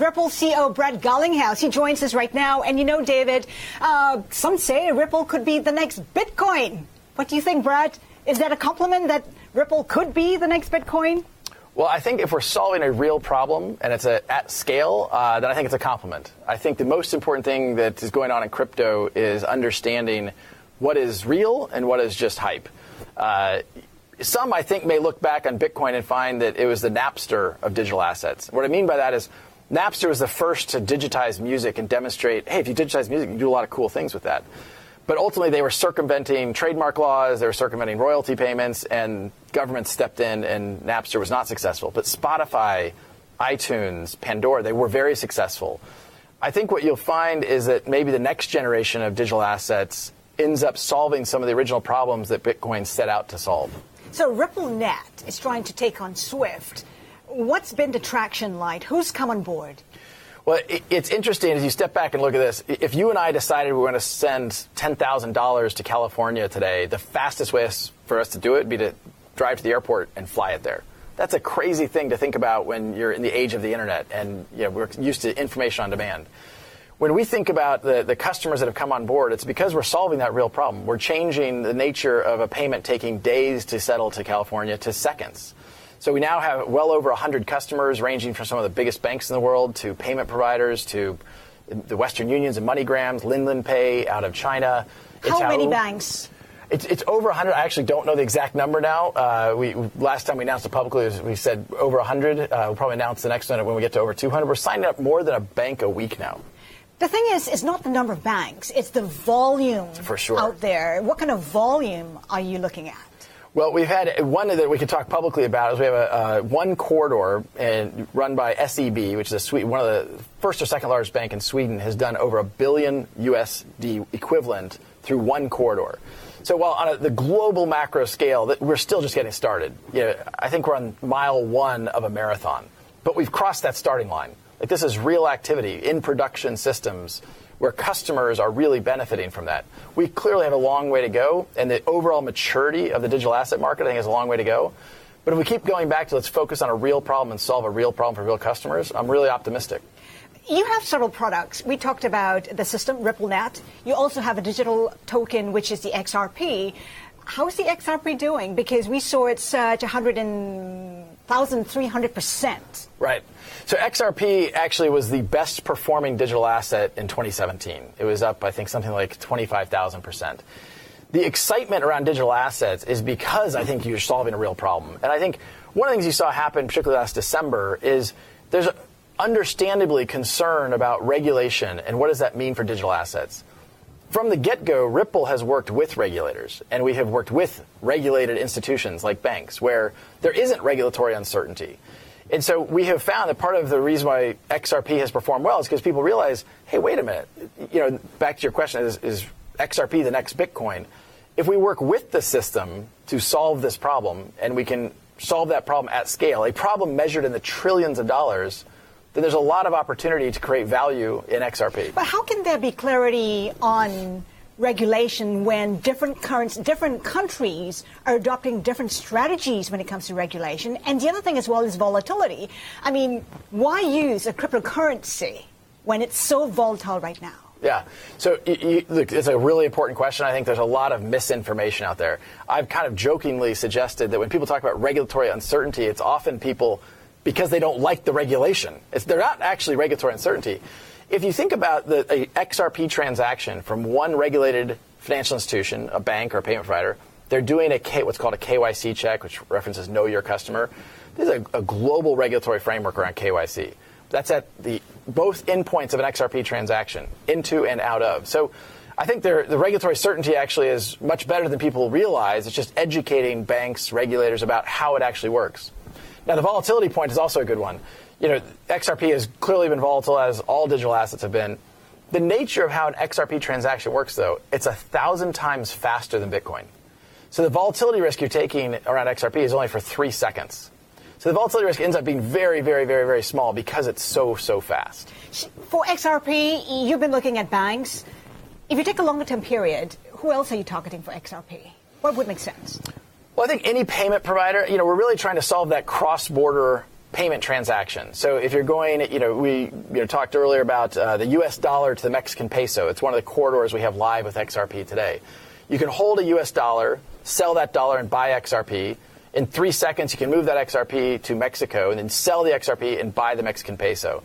Ripple CEO Brett Garlinghouse. He joins us right now. And you know, David, some say Ripple could be the next Bitcoin. What do you think, Brett? Is that a compliment that Ripple could be the next Bitcoin? Well, I think if we're solving a real problem and it's at scale, then I think it's a compliment. I think the most important thing that is going on in crypto is understanding what is real and what is just hype. Some, I think, may look back on Bitcoin and find that it was the Napster of digital assets. What I mean by that is Napster was the first to digitize music and demonstrate, hey, if you digitize music, you can do a lot of cool things with that. But ultimately, they were circumventing trademark laws, they were circumventing royalty payments, and government stepped in, and Napster was not successful. But Spotify, iTunes, Pandora, they were very successful. I think what you'll find is that maybe the next generation of digital assets ends up solving some of the original problems that Bitcoin set out to solve. So RippleNet is trying to take on Swift. What's been the traction like? Who's come on board? Well, it's interesting as you step back and look at this. If you and I decided we were going to send $10,000 to California today, the fastest way for us to do it would be to drive to the airport and fly it there. That's a crazy thing to think about when you're in the age of the internet and we're used to information on demand. When we think about the customers that have come on board, it's because we're solving that real problem. We're changing the nature of a payment taking days to settle to California to seconds. So we now have well over 100 customers ranging from some of the biggest banks in the world to payment providers to the Western Unions and MoneyGrams, Linlan Pay out of China. How many banks? It's over 100. I actually don't know the exact number now. Last time we announced it publicly, we said over 100. We'll probably announce the next one when we get to over 200. We're signing up more than a bank a week now. The thing is, it's not the number of banks. It's the volume for sure out there. What kind of volume are you looking at? Well, we've had one that we can talk publicly about is we have one corridor run by SEB, which is one of the first or second largest bank in Sweden, has done over $1 billion USD equivalent through one corridor. So while on the global macro scale, we're still just getting started. I think we're on mile one of a marathon, but we've crossed that starting line. Like this is real activity in production systems where customers are really benefiting from that. We clearly have a long way to go, and the overall maturity of the digital asset market, I think, has a long way to go. But if we keep going back to let's focus on a real problem and solve a real problem for real customers, I'm really optimistic. You have several products. We talked about the system, RippleNet. You also have a digital token, which is the XRP. How is the XRP doing? Because we saw it surge 1,300%. Right. So XRP actually was the best performing digital asset in 2017. It was up, I think, something like 25,000%. The excitement around digital assets is because I think you're solving a real problem. And I think one of the things you saw happen, particularly last December, is there's understandably concern about regulation and what does that mean for digital assets. From the get-go, Ripple has worked with regulators, and we have worked with regulated institutions like banks where there isn't regulatory uncertainty. And so we have found that part of the reason why XRP has performed well is because people realize, hey, wait a minute, back to your question, is XRP the next Bitcoin? If we work with the system to solve this problem, and we can solve that problem at scale, a problem measured in the trillions of dollars, then there's a lot of opportunity to create value in XRP. But how can there be clarity on regulation when different countries are adopting different strategies when it comes to regulation? And the other thing as well is volatility. I mean, why use a cryptocurrency when it's so volatile right now? Yeah. So look, it's a really important question. I think there's a lot of misinformation out there. I've kind of jokingly suggested that when people talk about regulatory uncertainty, it's often people because they don't like the regulation. They're not actually regulatory uncertainty. If you think about a XRP transaction from one regulated financial institution, a bank or a payment provider, they're doing what's called a KYC check, which references Know Your Customer. There's a global regulatory framework around KYC. That's at both endpoints of an XRP transaction, into and out of. So I think the regulatory certainty actually is much better than people realize. It's just educating banks, regulators about how it actually works. Now, the volatility point is also a good one. XRP has clearly been volatile, as all digital assets have been. The nature of how an XRP transaction works, though, it's 1,000 times faster than Bitcoin. So the volatility risk you're taking around XRP is only for 3 seconds. So the volatility risk ends up being very, very, very, very small because it's so fast. For XRP, you've been looking at banks. If you take a longer-term period, who else are you targeting for XRP? What would make sense? Well, I think any payment provider, we're really trying to solve that cross-border payment transaction. So if you're going, we talked earlier about the U.S. dollar to the Mexican peso. It's one of the corridors we have live with XRP today. You can hold a U.S. dollar, sell that dollar, and buy XRP. In 3 seconds, you can move that XRP to Mexico and then sell the XRP and buy the Mexican peso.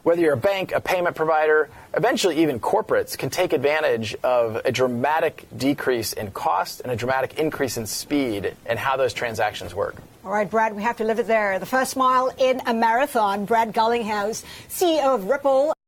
Whether you're a bank, a payment provider, eventually even corporates can take advantage of a dramatic decrease in cost and a dramatic increase in speed and how those transactions work. All right, Brad, we have to leave it there. The first mile in a marathon. Brad Garlinghouse, CEO of Ripple.